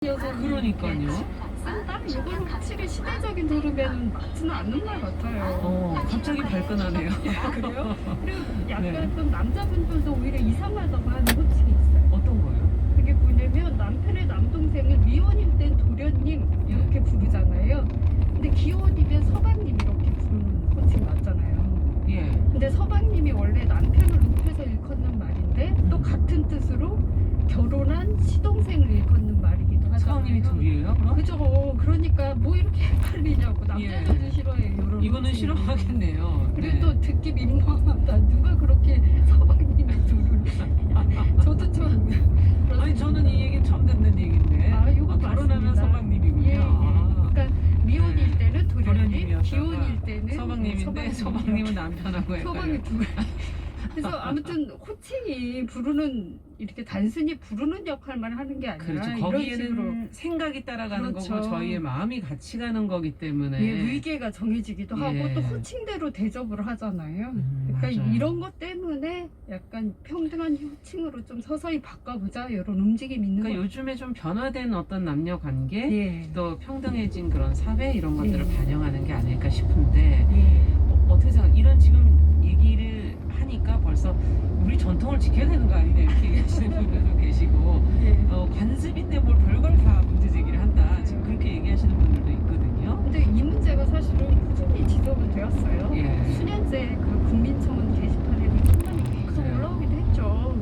그러니까요. 쓴다? 이거는 확실히 시대적인 흐름에는 맞지는 않는 말 같아요. 갑자기 발끈하네요. 그래요? 그리고 약간 네. 좀 남자분들도 오히려 이상하다고 하는 호칭이 있어요. 어떤 거요? 그게 뭐냐면 남편의 남동생을 미혼일 땐 도련님 이렇게 부르잖아요. 근데 기혼이면 서방님 이렇게 부르는 호칭 맞잖아요. 예. 근데 서방님이 원래 남편을 높여서 일컫는 말인데 또 같은 뜻으로 결혼한 시동생을 일컫는 말이기도 하잖아요. 서방님이 둘이에요? 그럼? 그죠. 그러니까 뭐 이렇게 헷갈리냐고. 남자들도 예. 싫어해요. 이런 이거는 호칭. 싫어하겠네요. 그리고 또 듣기 민망하다. 누가 그렇게 서방님이 둘을. 저도 좀. 아니 저는 이 얘기 처음 듣는 얘기인데. 아, 이거 결혼하면 맞습니다. 서방님이군요. 예, 예. 아. 그러니까 미혼일 때는 도련님, 도련님이었다가 기혼일 때는 서방님인데 서방님은 남편하고 서방이 헷갈려요. 둘. 그래서 아무튼 호칭이 부르는 이렇게 단순히 부르는 역할만 하는 게 아니라 그렇죠. 이런 거기에는 식으로 생각이 따라가는 그렇죠. 거고 저희의 마음이 같이 가는 거기 때문에. 예, 의계가 정해지기도 예. 하고 또 호칭대로 대접을 하잖아요. 그러니까 맞아요. 이런 것 때문에 약간 평등한 호칭으로 좀 서서히 바꿔보자 이런 움직임이 있는 그러니까 것 요즘에 좀 변화된 어떤 남녀 관계 같아요. 예. 또 평등해진 그런 사회 이런 것들을 예. 반영하는 게 아닐까 싶은데 예. 어떻게 생각? 이런 지금 얘기를 하니까 벌써 우리 전통을 지켜야 되는 거 아니냐 이렇게 얘기하시는 분들도 계시고 예. 관습인데 뭘 별걸 다 문제 제기를 한다 지금 그렇게 얘기하시는 분들도 있거든요. 근데 이 문제가 사실은 꾸준히 지적은 되었어요. 예. 수년째 그 국민청원 게시판에는 상당히 계속 그래요? 올라오기도 했죠.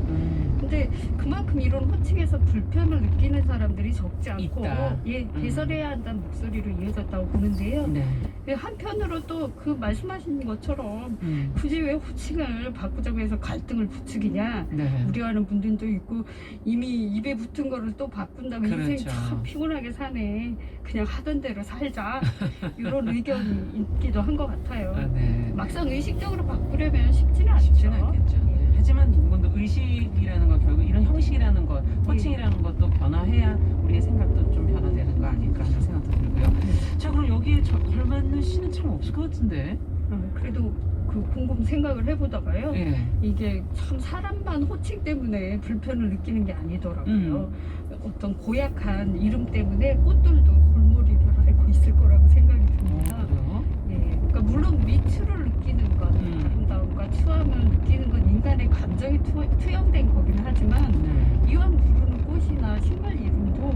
근데 그만큼 이런 호칭에서 불편을 느끼는 사람들이 적지 않고 있다. 예, 개선해야 한다는 목소리로 이어졌다고 보는데요. 네. 한편으로 또 그 말씀하신 것처럼 음. 굳이 왜 호칭을 바꾸자고 해서 갈등을 부추기냐 네. 우려하는 분들도 있고 이미 입에 붙은 거를 또 바꾼다고 인생 그렇죠. 참 피곤하게 사네 그냥 하던 대로 살자 이런 의견이 있기도 한 것 같아요. 네. 막상 의식적으로 바꾸려면 쉽지는 않죠. 쉽지는 않겠죠. 네. 하지만 이건도 의식이라는 거 결국 이런 형식이라는 것, 호칭이라는 것도 변화해야 우리의 생각도 좀 변화되는 거 아닐까 하는 생각도 들고요. 자 그럼 여기에 걸맞는 시는 참 없을 것 같은데. 그래도 그 곰곰 생각을 해보다가요. 예. 이게 참 사람만 호칭 때문에 불편을 느끼는 게 아니더라고요. 어떤 고약한 이름 때문에 꽃들도 골머리를 앓고 있을 거라고 생각이 듭니다. 그래요? 예, 그러니까 물론 미추를 느끼는 것, 아름다움과 추함을 느끼는 건 인간의 감정이 투영된 거긴 하지만 네. 이왕 부르는 꽃이나 식물 이름도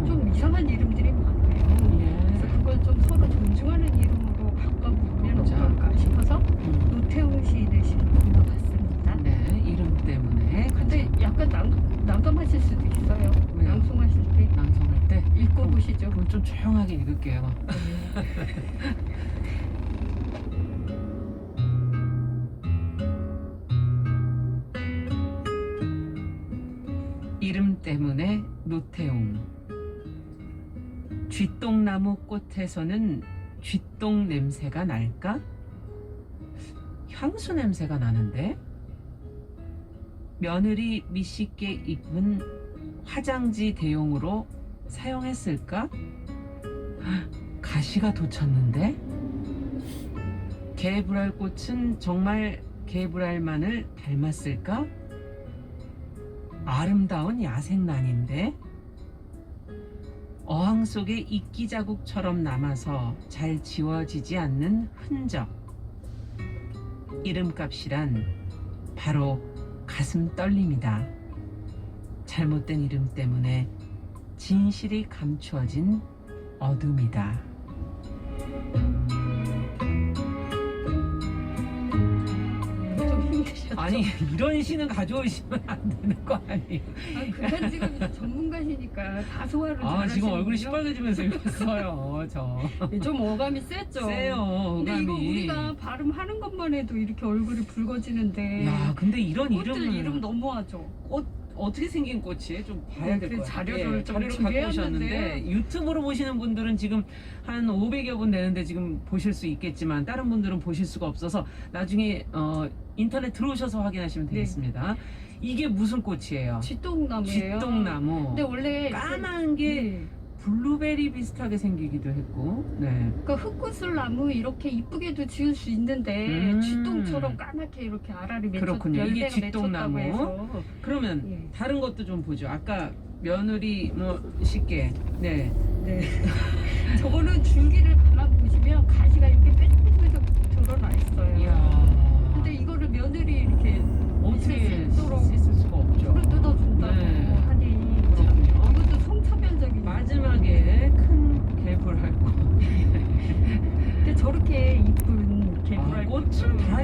좀 이상한 이름들이 많아요. 예. 그래서 그걸 좀 서로 존중하는 이름으로 바꿔보면 그렇죠. 어떨까 싶어서 노태웅 시인의 시를 골라봤습니다. 네, 이름 때문에. 근데 약간 난감하실 수도 있어요. 왜요? 낭송하실 때 낭송할 때 읽어보시죠. 그럼 좀 조용하게 읽을게요. 이름 때문에 노태웅. 쥐똥나무 꽃에서는 쥐똥 냄새가 날까? 향수 냄새가 나는데? 며느리 미식게 입은 화장지 대용으로 사용했을까? 가시가 돋쳤는데? 개불알꽃은 정말 개불알만을 닮았을까? 아름다운 야생란인데? 어항 속에 이끼 자국처럼 남아서 잘 지워지지 않는 흔적. 이름값이란 바로 가슴 떨림이다. 잘못된 이름 때문에 진실이 감추어진 어둠이다. 좀 힘드셨죠? 아니 이런 시는 가져오시면 안 되는 거 아니에요? 그간 지금 전문가시니까 다 소화를 아 잘하시는군요. 지금 얼굴이 시뻘개지면서 읽었어요 저. 좀 어감이 세죠. 세요 근데 어감이. 이거 우리가 발음하는 것만 해도 이렇게 얼굴이 붉어지는데 야 근데 이런 꽃들 이름은 이름 너무하죠. 꽃 어떻게 생긴 꽃이에요? 좀 봐야 될 그래, 것 같아요. 자료를 좀 자료를 갖고 오셨는데 준비해왔는데요. 유튜브로 보시는 분들은 지금 한 500여 분 되는데 지금 보실 수 있겠지만 다른 분들은 보실 수가 없어서 나중에 인터넷 들어오셔서 확인하시면 되겠습니다. 이게 무슨 꽃이에요? 쥐똥나무예요. 쥐똥나무. 근데 원래 까만 게 네. 블루베리 비슷하게 생기기도 했고, 네. 그러니까 흑구슬 나무 이렇게 이쁘게도 지을 수 있는데 쥐똥처럼 까맣게 이렇게 알알이 맺혔 그렇군요. 이게 열매가 맺혔다고 쥐똥나무. 해서 그러면 예. 다른 것도 좀 보죠. 아까 며느리 뭐 쉽게 네. 네. 저거는 줄기를 가만 보시면 가시가 이렇게 뾰족뾰족 드러나 있어요. 이야. 근데 이거를 며느리 이렇게 어떻게 있도록 씻을 수가 없죠. 줄을 뜯어준다고 네. 하니 참 그렇군요. 이것도 성차별적인. 마지막에 큰 개불할 거. 근데 저렇게 이쁜 개불할 꽃은 다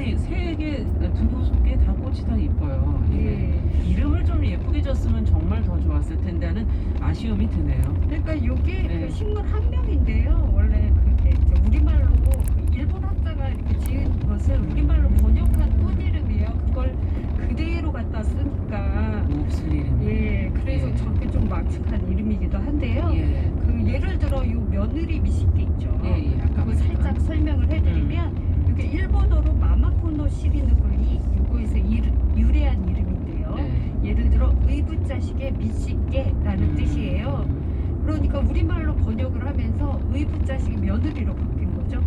꽃이 다 이뻐요. 예. 이름을 좀 예쁘게 졌으면 정말 더 좋았을 텐데 하는 아쉬움이 드네요. 그러니까 이게 네. 그 식물 학명인데요. 원래 그게 이제 우리말로 그 일본 학자가 이렇게 지은 것을 우리말로 번역한 꽃 이름이에요. 그걸 그대로 갖다 쓰니까. 몹쓸 이름. 예, 그래서 예. 저렇게 좀 막측한 이름이기도 한데요. 예. 그 예를 들어 이 며느리 미식게 있죠. 예, 예. 아까 그거 살짝 설명을 해드리면 이게 일본어로 마마코노 시리누걸이 이거에서 유래한 이름인데요. 네. 예를 들어 의붓자식의 미식게라는 뜻이에요. 그러니까 우리말로 번역을 하면서 의붓자식이 며느리로 바뀐 거죠.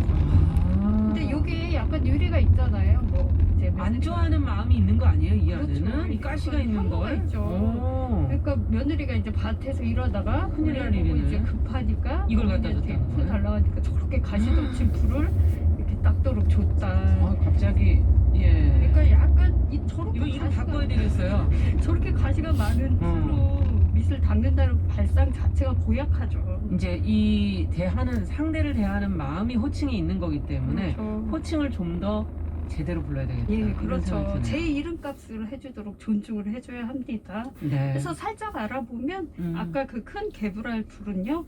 근데 이게 약간 유래가 있잖아요. 뭐 이제 안 좋아하는 마음이 있는 거 아니에요? 이 그렇죠. 안에는 이 가시가 약간 있는 혐오가 걸. 있죠. 오. 그러니까 며느리가 이제 밭에서 일하다가 큰일 날 보고 일이네. 이제 급하니까 이걸 갖다 어머니한테 줬다는 풀 거예요? 달라고 하니까 저렇게 가시 덮친 풀을 이렇게 닦도록 줬다. 갑자기 예. 그러니까 약간 저렇게 이거 이름 가시가- 바꿔야 되겠어요. 저렇게 가시가 많은 풀로 밑을 닦는다는 발상 자체가 고약하죠. 이제 상대를 대하는 마음이 호칭이 있는 거기 때문에 그렇죠. 호칭을 좀 더 제대로 불러야 되겠다. 예, 이런 그렇죠. 생각이 제 드네요. 이름값을 해주도록 존중을 해줘야 합니다. 네. 그래서 살짝 알아보면 아까 그 큰 개불알 풀은요,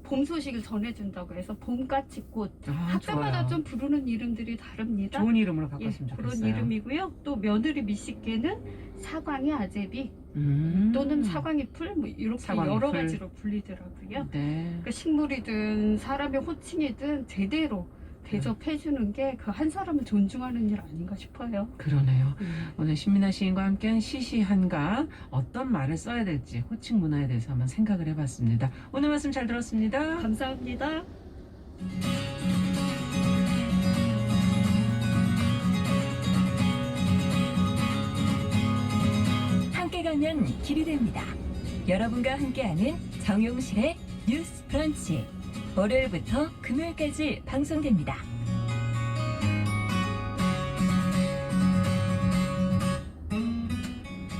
봄 소식을 전해준다고 해서 봄까치꽃. 학자마다 좋아요. 좀 부르는 이름들이 다릅니다. 좋은 이름으로 예, 바꿨으면 그런 좋겠어요. 이름이고요. 또 며느리 미식개는 사광이 아제비 또는 사광이 풀, 뭐 이렇게 사광이 여러 풀. 가지로 불리더라고요. 네. 그러니까 식물이든 사람의 호칭이든 제대로 대접해주는 게 그 한 사람을 존중하는 일 아닌가 싶어요. 그러네요. 오늘 신민아 시인과 함께한 시시한가 어떤 말을 써야 될지 호칭 문화에 대해서 한번 생각을 해봤습니다. 오늘 말씀 잘 들었습니다. 감사합니다. 함께 가면 길이 됩니다. 여러분과 함께하는 정용실의 뉴스 브런치. 월요일부터 금요일까지 방송됩니다.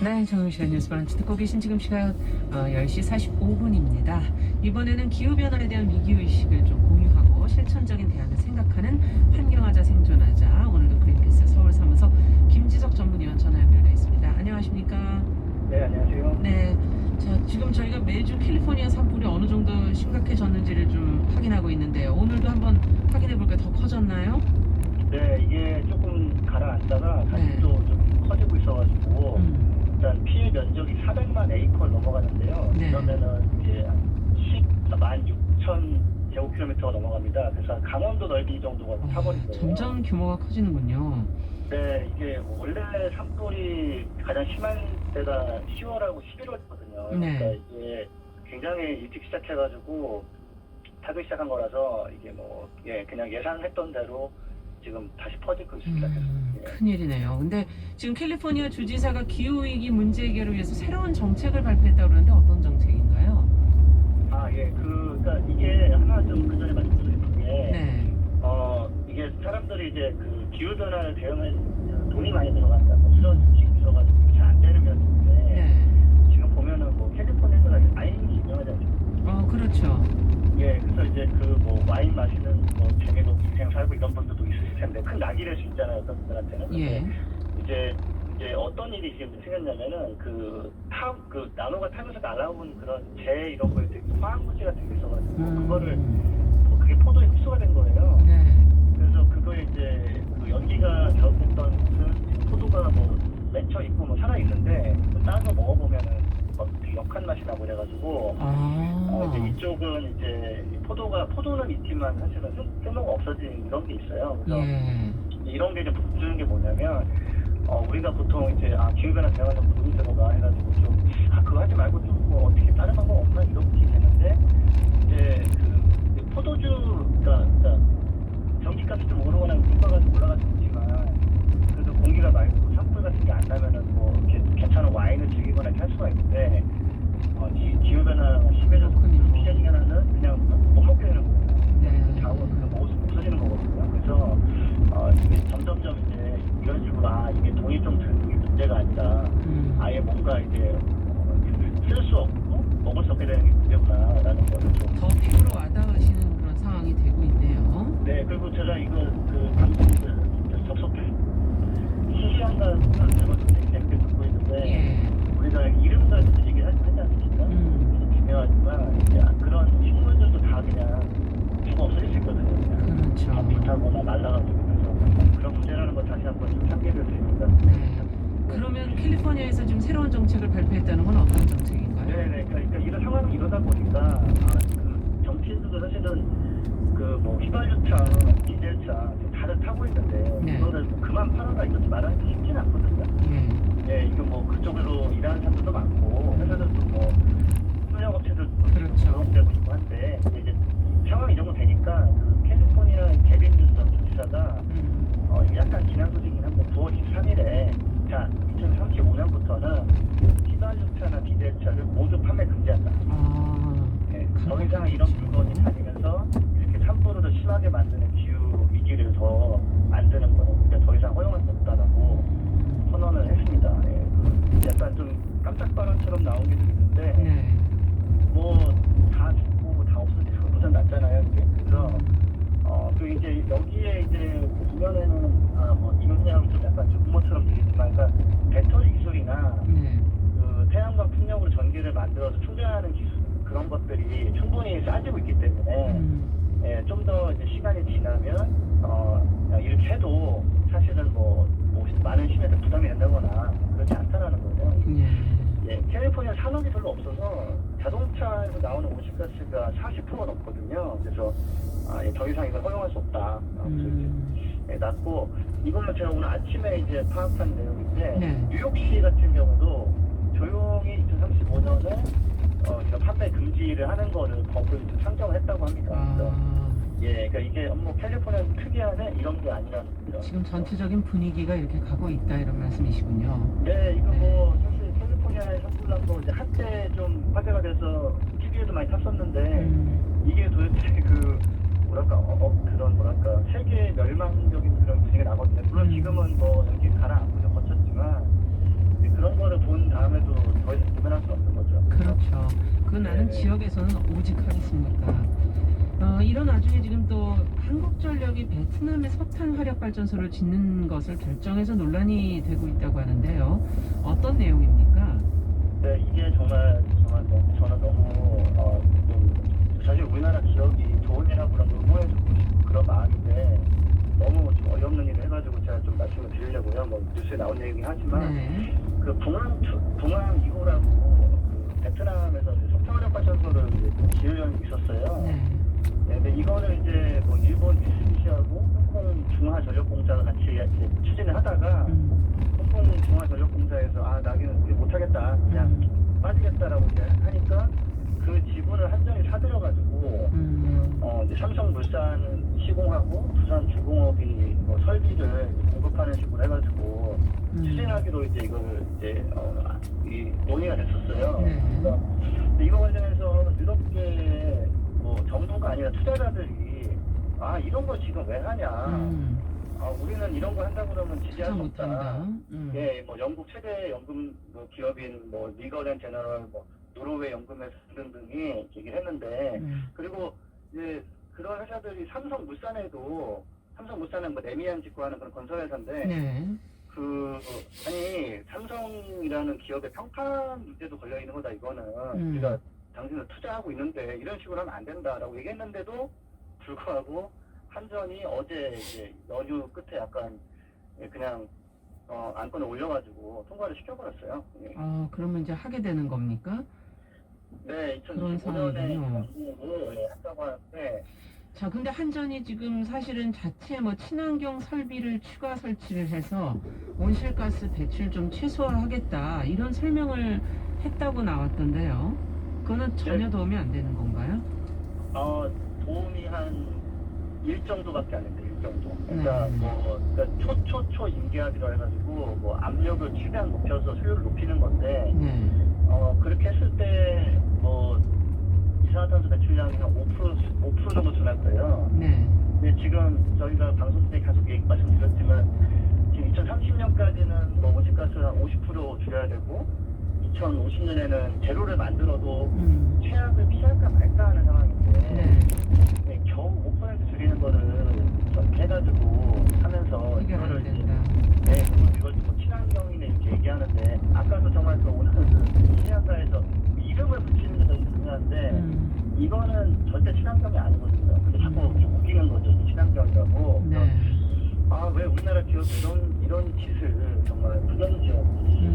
네, 정용실의 뉴스 브런치 듣고 계신 지금 시각 10시 45분입니다. 이번에는 기후변화에 대한 위기의식을 좀 공유하고 실천적인 대안을 생각하는 환경하자 생존하자. 오늘도 그린피스 서울사무소 김지석 전문위원 전화 연결돼 있습니다. 안녕하십니까? 네, 안녕하세요. 네. 자, 지금 저희가 매주 캘리포니아 산불이 어느 정도 심각해졌는지를 좀 확인하고 있는데요. 오늘도 한번 확인해 볼까요? 더 커졌나요? 네, 이게 조금 가라앉다가 다시 네. 또 좀 커지고 있어가지고 일단 피해 면적이 400만 에이커를 넘어가는데요. 네. 그러면은 이제 10만 6천 제곱킬로미터가 넘어갑니다. 그래서 강원도 넓이 정도가 타버린 거예요. 점점 규모가 커지는군요. 네, 이게 원래 산불이 가장 심한 때가 10월하고 11월이거든요. 네. 그러니까 이게 굉장히 일찍 시작해가지고 타기 시작한 거라서 이게 뭐 그냥 예상했던 대로 지금 다시 퍼지고 있습니다. 예. 큰일이네요. 근데 지금 캘리포니아 주지사가 기후위기 문제 해결을 위해서 새로운 정책을 발표했다고 그러는데 어떤 정책인가요? 그러니까 이게 하나 좀 그 전에 말씀드린 게, 네. 이게 사람들이 이제 그 기후 변화를 대응할 돈이 많이 들어간다, 뭐 이런 주식이 들어가지고 잘 안 되는 면인데, 네. 지금 보면은 뭐 캘리포니아가 와인이 유명하지 않습니까? 그렇죠. 예, 그래서 이제 그 뭐 와인 마시는 뭐 재미로 인생 살고 이런 분들도 있으실 텐데 큰 낙이 될 수 있잖아요, 어떤 분들한테는. 예. 이제 어떤 일이 지금 생겼냐면은 그 나노가 타면서 날아온 그런 재 이런 거에 되게 화학물질 같은 게 있어가지고 그거를 그게 포도에 흡수가 된 거예요. 네. 그래서 그거에 이제 그 연기가 결합됐던 것은 포도가 뭐 맺혀 있고 뭐 살아 있는데 따서 먹어보면은 막 되게 역한 맛이 나고 그래가지고 이제 이쪽은 이제 포도는 있지만 사실은 쓸모가 없어진 이런 게 있어요. 그래서 예. 이런 게 이제 보여주는 게 뭐냐면 우리가 보통 이제 기후변화 대응하려고 돈이 들어가 해가지고 좀 그거 하지 말고 좀 뭐 어떻게 다른 방법 없나 이렇게 되는데 이제 그 포도주 그러니까 전기값이 좀 오르거나 물가가 좀 올라가도 있지만 그래도 공기가 맑고 산불 같은 게 안 나면은 뭐 이렇게 괜찮은 와인을 즐기거나 이렇게 할 수가 있는데 되는 게 문제구나라는 거를 좀. 더 피부로 와닿으시는 그런 상황이 되고 있네요. 네, 그리고 제가 이거 그 방송 접속해 시시한가 제가 좀 재밌게 듣고 있는데 예. 우리가 이름 가지고 얘기를 하지 않습니까? 중요하지만 이제 그런 식물들도 다 그냥 죽어 없어질 수 있거든요. 그냥 그렇죠. 불타거나 날아가지고 그래서 그런 문제라는 걸 다시 한번 좀 상기를 드립니다. 네. 그러면 캘리포니아에서 지금 새로운 정책을 발표했다는 건 어떤 정책인가요? 네네, 그러니까 이런 상황이 이러다 보니까 그 정치인들도 사실은 그 뭐 휘발유차, 디젤차 다들 타고 있는데 네. 그거를 뭐 그만 팔아라 이렇게 말하기 쉽진 않거든요. 예. 예, 이거 뭐 그쪽으로 일하는 사람들도 많고 회사들도 뭐 협력업체들도 그렇죠. 조성되고 있고 한데 이제 상황이 이 정도 되니까 그 캘리포니아 개빈 뉴섬 주지사가 약간 지난 소식이긴 한데 9월 23일에 자 2035년부터는 휘발유차나 디젤차를 모두 판매 금지한다. 네, 더 이상 이런 물건이 다니면서 이렇게 산불을 더 심하게 만드는 기후 위기를 더 만드는 거는 우리가 더 이상 허용할 수 없다라고 선언을 했습니다. 네, 약간 좀 깜짝 발언처럼 나온 게 좀 있는데 네. 뭐 다 죽고 다 없어지고 보전 났잖아요. 이게. 그래서 그 이제 여기에 이제 보면은 뭐 이명량이 좀 약간 좀 rumor처럼 들리지만 그러니까 배터리 기술이나 네. 그 태양광 풍력으로 전기를 만들어서 충전하는 기술 그런 것들이 충분히 싸지고 있기 때문에 예, 좀 더 이제 시간이 지나면 이렇게 해도 사실은 뭐 많은 시민한테 부담이 된다거나 그렇지 않다라는 거죠. 예. 예, 캘리포니아 산업이 별로 없어서 자동차에서 나오는 온실가스가 40% 넘거든요. 그래서 예, 더 이상 이걸 허용할 수 없다. 예, 났고 이거는 제가 오늘 아침에 이제 파악한 내용인데 네. 뉴욕시 같은 경우도 조용히 2035년에 이런 판매 금지를 하는 거를 법을 상정을 했다고 합니다. 그래서 예, 그러니까 이게 뭐 캘리포니아 특이하네 이런 게 아니라는 거죠. 지금 전체적인 분위기가 이렇게 가고 있다 이런 말씀이시군요. 네, 이거 뭐 사실 캘리포니아의 산불난 거 이제 한때 좀 화제가 돼서 TV에도 많이 탔었는데 이게 도대체 그 뭐랄까 그런 뭐랄까 세계 멸망적인 그런 분위기가 나거든요. 물론 지금은 뭐 이렇게 가라앉고 좀 거쳤지만 그런 거를 본 다음에도 더 이상 구별할 수 없는 거죠. 그렇죠. 그 나는 네. 지역에서는 오직 하겠습니까? 이런 와중에 지금 또 한국전력이 베트남의 석탄 화력 발전소를 짓는 것을 결정해서 논란이 되고 있다고 하는데요. 어떤 내용입니까? 네, 이게 정말 저는 너무 좀 사실 우리나라 기업이 좋은 일하고 그런 응원해주고 싶고 그런 마음인데 너무 좀 어이없는 일을 해가지고 제가 좀 말씀을 드리려고요. 뭐 뉴스에 나온 얘기긴 하지만 네. 그 봉황 2호라고 그 베트남에서 석탄 화력 발전소를 지으려는 게 있었어요. 네. 네, 근데 이거를 이제 뭐 일본 미쓰비시하고 홍콩 중화전력공사가 같이 이렇게 추진을 하다가 홍콩 중화전력공사에서 나기는 우리 못하겠다 그냥 빠지겠다라고 이제 하니까 그 지분을 한전이 사들여가지고 이제 삼성물산 시공하고 두산중공업이 뭐 설비를 공급하는 식으로 해가지고 추진하기로 이제 이거를 이제 이 논의가 됐었어요. 네. 근데 이거 관련해서 유럽계 뭐 정부가 아니라 투자자들이 이런 거 지금 왜 하냐? 우리는 이런 거 한다 그러면 지지할 수 없다. 못한다. 예, 뭐 영국 최대 연금 뭐 기업인 뭐 리거앤 제너럴, 뭐 노르웨이 연금회사 등등이 얘기를 했는데 그리고 이제 그런 회사들이 삼성물산은 뭐 내미안 짓고 하는 그런 건설회사인데 네. 아니 삼성이라는 기업의 평판 문제도 걸려 있는 거다 이거는 우리가 당신은 투자하고 있는데 이런 식으로 하면 안 된다라고 얘기했는데도 불구하고 한전이 어제 이제 연휴 끝에 약간 그냥 안건을 올려가지고 통과를 시켜버렸어요. 예. 그러면 이제 하게 되는 겁니까? 네, 그런 2025년에 상황이군요. 연구를 한다고 하는데 자, 근데 한전이 지금 사실은 자체 뭐 친환경 설비를 추가 설치를 해서 온실가스 배출 좀 최소화하겠다 이런 설명을 했다고 나왔던데요. 그거는 전혀 도움이 안 되는 건가요? 도움이 한 1 정도밖에 안 된대, 1 정도. 그러니까 네. 그러니까 초 임계하기로 해가지고 뭐 압력을 최대한 높여서 수율을 높이는 건데 네. 그렇게 했을 때 뭐 이산화탄소 배출량이 한 5% 정도 줄할 거예요. 네. 근데 지금 저희가 방송 때 계속 말씀드렸지만 지금 2030년까지는 뭐 온실가스 한 50% 줄여야 되고 2050년에는 제로를 만들어도 음. 최악을 피할까 말까 하는 상황인데 네. 네, 겨우 5% 줄이는 거를 저렇게 해가지고 하면서 해결 안 이거를 이제 된다. 네, 이걸 뭐 친환경이네 이렇게 얘기하는데 아까도 정말 그 오늘 그 시야사에서 이름을 붙이는 게 더 중요한데 이거는 절대 친환경이 아니거든요. 근데 자꾸 우기는 거죠. 이 친환경이라고. 네. 아, 왜 우리나라 기업이 이런 짓을 정말 부정 기업이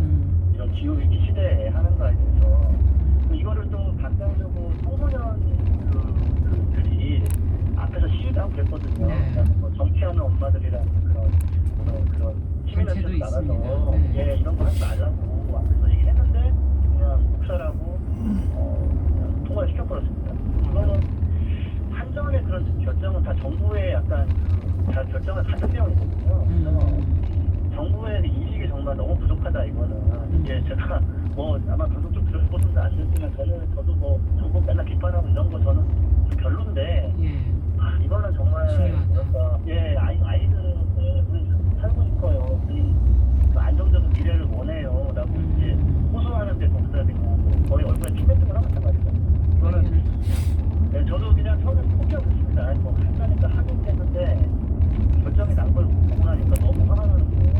이런 기후위기 시대에 하는가에 대해서 이거를 또 반대하려고 청소년 그들이 앞에서 시위도 하고 그랬거든요. 네. 그다음에 뭐 정치하는 엄마들이라는 그런 시민단체도 단체도 나가서 있습니다. 네. 예, 이런 거 하지 말라고 앞에서 얘기했는데 그냥 묵살하고 그냥 통과를 시켜버렸습니다. 이거는 한전의 그런 결정은 다 정부의 약간 다 결정을 받은 내용이거든요. 그래서 정부의 인식이 정말 너무 부족하다 이거는. 이게 제가 뭐 아마 방송 좀 들어보시면 아시겠지만 저도 뭐 정부 맨날 비판하고 이런 거 저는 별론데 예. 이거는 정말 중요하다. 뭔가 예 아이들을 우리 살고 싶어요. 우리 그 안정적인 미래를 원해요. 라고 이제 호소하는데 거기다 그냥 거의 얼굴에 피 뱉는 거랑 마찬가지죠. 이거는 의견을 듣지 않고. 네, 저도 그냥 처음에 포기하고 있습니다. 뭐 한다니까 하긴 했는데 결정이 난 걸 보고 나니까 너무 화가 나는 거예요.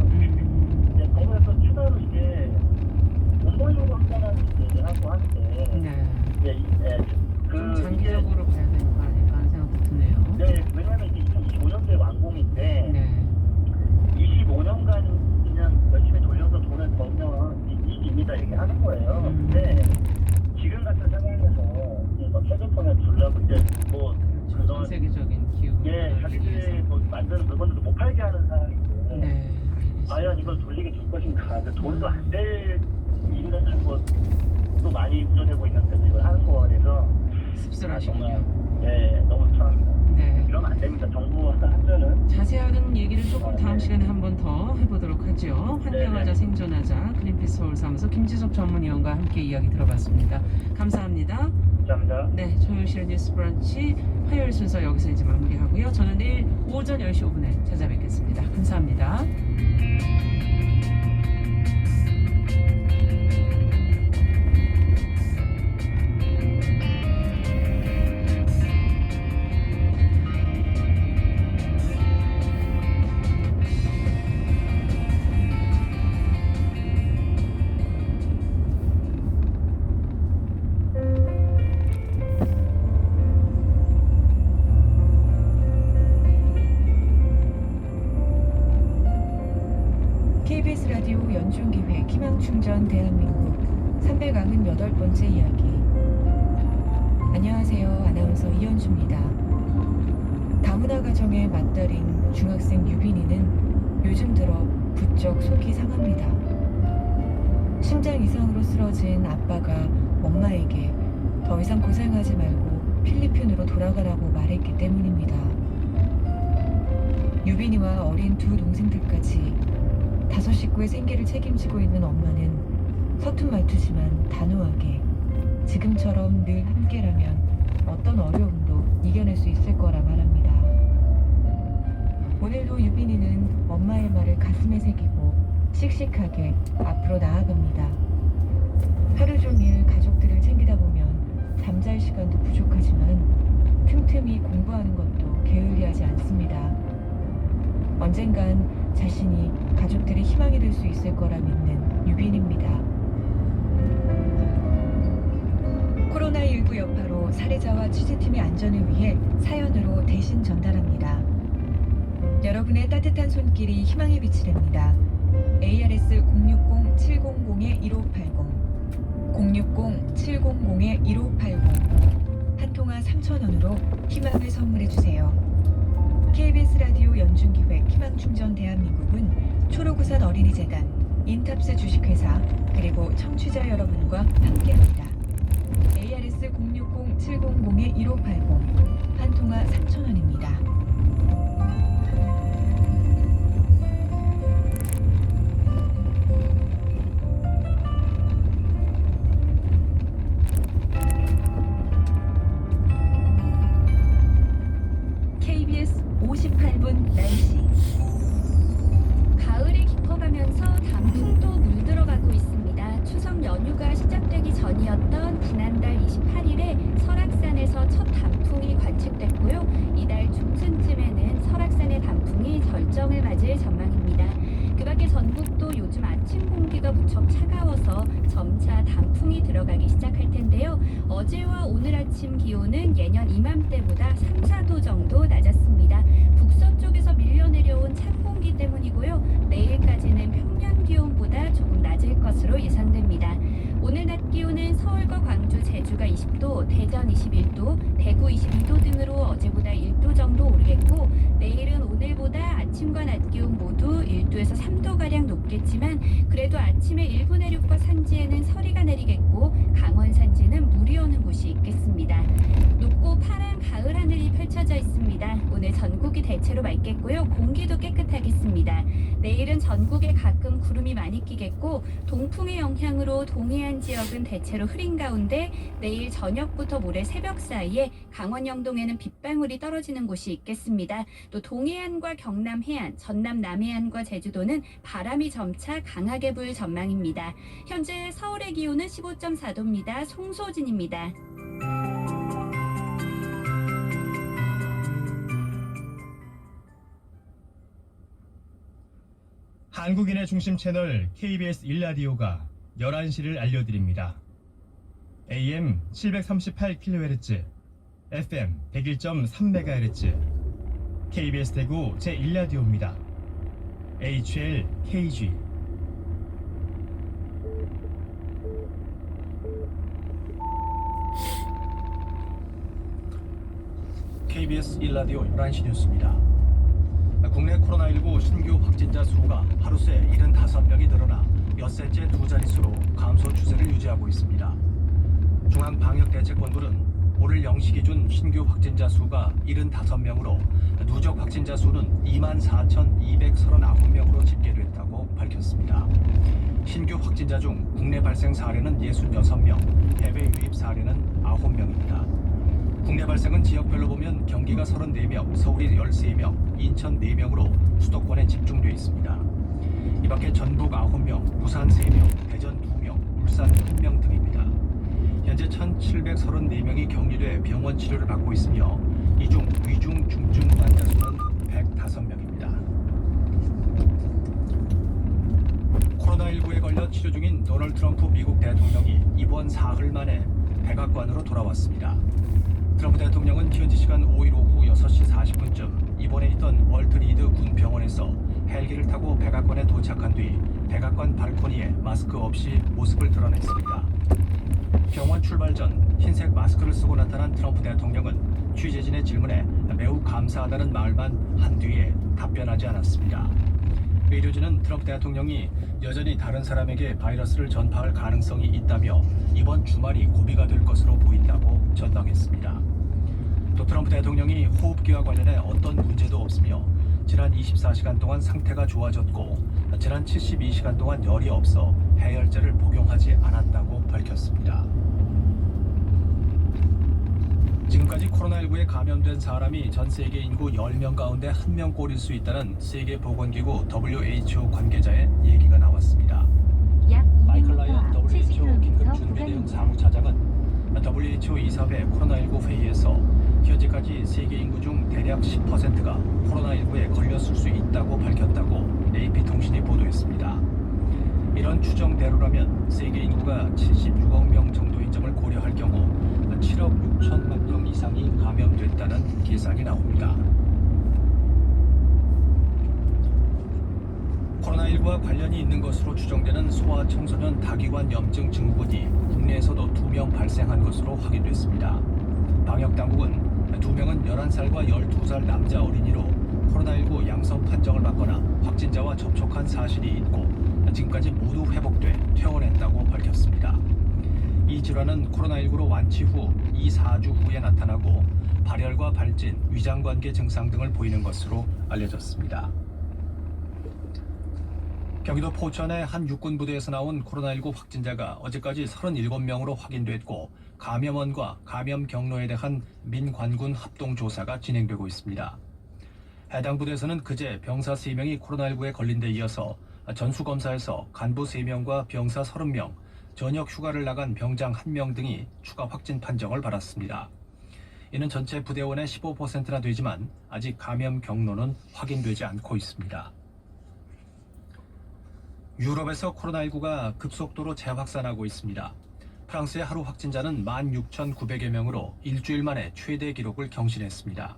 네, 거기에서 추가로 이게 돈 벌려고 한다는 얘기를 하고 하는데 네. 예, 예, 좀 이게 장기적으로 봐야 되는 거 아닐까 하는 생각도 드네요. 네, 왜냐면 이게 2025년도에 완공인데 네. 25년간 그냥 열심히 돌려서 돈을 벌면 이익입니다 이렇게 하는 거예요. 근데 지금 같은 상황에서 이거 세조폰을 주려고 이제 뭐 전 그런 세계적인 기후. 예 자기들이 뭐 만드는 물건들도 못 팔게 하는 상황인데 네. 과연 이걸 돌리게 줄 것인가? 돈도 안 될 일을 한 것도 많이 우려되고 있는데 이걸 하는 거라서 씁쓸하시군요. 예 너무 불안합니다. 네. 이러면 안 됩니다. 정부와 한전은 자세한 얘기를 조금 다음 네. 시간에 한 번 더 해보도록 하죠. 환경하자 네. 생존하자 그린피스 서울사무소 김지석 전문위원과 함께 이야기 들어봤습니다. 감사합니다. 감사합니다. 네, 조효실의 뉴스 브런치 화요일 순서 여기서 이제 마무리하고요. 저는 내일 오전 10시 5분에 찾아뵙겠습니다. 감사합니다. KBS 라디오 연중기획 희망충전 대한민국 398번째 이야기. 안녕하세요. 아나운서 이현주입니다. 다문화 가정의 맏딸인 중학생 유빈이는 요즘 들어 부쩍 속이 상합니다. 심장 이상으로 쓰러진 아빠가 엄마에게 더 이상 고생하지 말고 필리핀으로 돌아가라고 말했기 때문입니다. 유빈이와 어린 두 동생들까지 5식구의 생계를 책임지고 있는 엄마는 서툰 말투지만 단호하게 지금처럼 늘 함께라면 어떤 어려움도 이겨낼 수 있을 거라 말합니다. 오늘도 유빈이는 엄마의 말을 가슴에 새기고 씩씩하게 앞으로 나아갑니다. 하루 종일 가족들을 챙기다 보면 잠잘 시간도 부족하지만 틈틈이 공부하는 것도 게을리하지 않습니다. 언젠간 자신이 가족들의 희망이 될 수 있을 거라 믿는 유빈입니다. 코로나19 여파로 사례자와 취재팀의 안전을 위해 사연으로 대신 전달합니다. 여러분의 따뜻한 손길이 희망의 빛이 됩니다. ARS 060-700-1580 060-700-1580 한 통화 3,000원으로 희망을 선물해주세요. KBS 라디오 연중기획 희망충전 대한민국은 초록우산 어린이재단, 인탑스 주식회사, 그리고 청취자 여러분과 함께합니다. ARS 060-700-1580 한 통화 3,000원입니다. KBS 58분 날씨. 가을이 깊어가면서 단풍도 물들어가고 있습니다. 추석 연휴가 점차 단풍이 들어가기 시작할 텐데요. 어제와 오늘 아침 기온은 예년 이맘때보다 3, 4도 정도 낮았습니다. 북서쪽에서 밀려 내려온 찬 공기 때문이고요. 내일까지는 평년 기온보다 조금 낮을 것으로 예상됩니다. 오늘 낮 기온은 서울과 광주, 제주가 20도, 대전 21도, 대구 22도 등으로 어제보다 1도 정도 오르겠고, 내일은 오늘보다 아침과 낮 기온 모두 1도에서 3도가량 높겠지만 그래도 아침에 일부 내륙과 산지에는 서리가 내리겠고 강원 산지는 물이 오는 곳이 있겠습니다. 높고 파란 가을 하늘이 펼쳐져 있습니다. 오늘 전국이 대체로 맑겠고요. 공기도 깨끗하겠습니다. 내일은 전국에 가끔 구름이 많이 끼겠고 동풍의 영향으로 동해안 지역은 대체로 흐린 가운데 내일 저녁부터 모레 새벽 사이에 강원 영동에는 빗방울이 떨어지는 곳이 있겠습니다. 또 동해안과 경남 해안, 전남 남해안과 제주도는 바람이 점차 강하게 불 전망입니다. 현재 서울의 기온은 15.4도입니다. 송소진입니다. 한국인의 중심 채널 KBS 1라디오가 11시를 알려드립니다. AM 738kHz, FM 101.3MHz, KBS 대구 제1라디오입니다. HL KG. KBS 1라디오 11시 뉴스입니다. 국내 코로나19 신규 확진자 수가 하루 새 75명이 늘어나 엿새째 두 자릿수로 감소 추세를 유지하고 있습니다. 중앙방역대책본부는 오늘 0시 기준 신규 확진자 수가 75명으로 누적 확진자 수는 24,239명으로 집계됐다고 밝혔습니다. 신규 확진자 중 국내 발생 사례는 66명, 해외 유입 사례는 9명입니다. 국내 발생은 지역별로 보면 경기가 34명, 서울이 13명, 인천 4명으로 수도권에 집중돼 있습니다. 이 밖에 전북 9명, 부산 3명, 대전 2명, 울산 1명 등입니다. 현재 1,734명이 격리돼 병원 치료를 받고 있으며 이 중 위중, 중증 환자 수는 105명입니다. 코로나19에 걸려 치료 중인 도널드 트럼프 미국 대통령이 이번 사흘 만에 백악관으로 돌아왔습니다. 트럼프 대통령은 현지 시간 5일 오후 6시 40분쯤 입원해 있던 월트 리드 군 병원에서 헬기를 타고 백악관에 도착한 뒤 백악관 발코니에 마스크 없이 모습을 드러냈습니다. 병원 출발 전 흰색 마스크를 쓰고 나타난 트럼프 대통령은 취재진의 질문에 매우 감사하다는 말만 한 뒤에 답변하지 않았습니다. 의료진은 트럼프 대통령이 여전히 다른 사람에게 바이러스를 전파할 가능성이 있다며 이번 주말이 고비가 될 것으로 보인다고 전망했습니다. 또 트럼프 대통령이 호흡기와 관련해 어떤 문제도 없으며 지난 24시간 동안 상태가 좋아졌고 지난 72시간 동안 열이 없어 해열제를 복용하지 않았다고 밝혔습니다. 지금까지 코로나19에 감염된 사람이 전 세계 인구 10명 가운데 1명꼴일 수 있다는 세계보건기구 WHO 관계자의 얘기가 나왔습니다. 마이클 라이언 WHO 긴급준비대응 사무차장은 WHO 이사회 코로나19 회의에서 현재까지 세계 인구 중 대략 10%가 코로나19에 걸렸을 수 있다고 밝혔다고 AP통신이 보도했습니다. 이런 추정대로라면 세계 인구가 76억 명 정도인 점을 고려할 경우 7억 6천만 명 이상이 감염됐다는 계산이 나옵니다. 코로나19와 관련이 있는 것으로 추정되는 소아청소년 다기관 염증 증후군이 국내에서도 2명 발생한 것으로 확인됐습니다. 방역당국은 2명은 11살과 12살 남자 어린이로 코로나19 양성 판정을 받거나 확진자와 접촉한 사실이 있고 지금까지 모두 회복돼 퇴원했다고 밝혔습니다. 이 질환은 코로나19로 완치 후 2-4주 후에 나타나고 발열과 발진, 위장관계 증상 등을 보이는 것으로 알려졌습니다. 경기도 포천의 한 육군부대에서 나온 코로나19 확진자가 어제까지 37명으로 확인됐고 감염원과 감염 경로에 대한 민관군 합동조사가 진행되고 있습니다. 해당 부대에서는 그제 병사 3명이 코로나19에 걸린 데 이어서 전수검사에서 간부 3명과 병사 30명, 전역 휴가를 나간 병장 1명 등이 추가 확진 판정을 받았습니다. 이는 전체 부대원의 15%나 되지만 아직 감염 경로는 확인되지 않고 있습니다. 유럽에서 코로나19가 급속도로 재확산하고 있습니다. 프랑스의 하루 확진자는 16,900여 명으로 일주일 만에 최대 기록을 경신했습니다.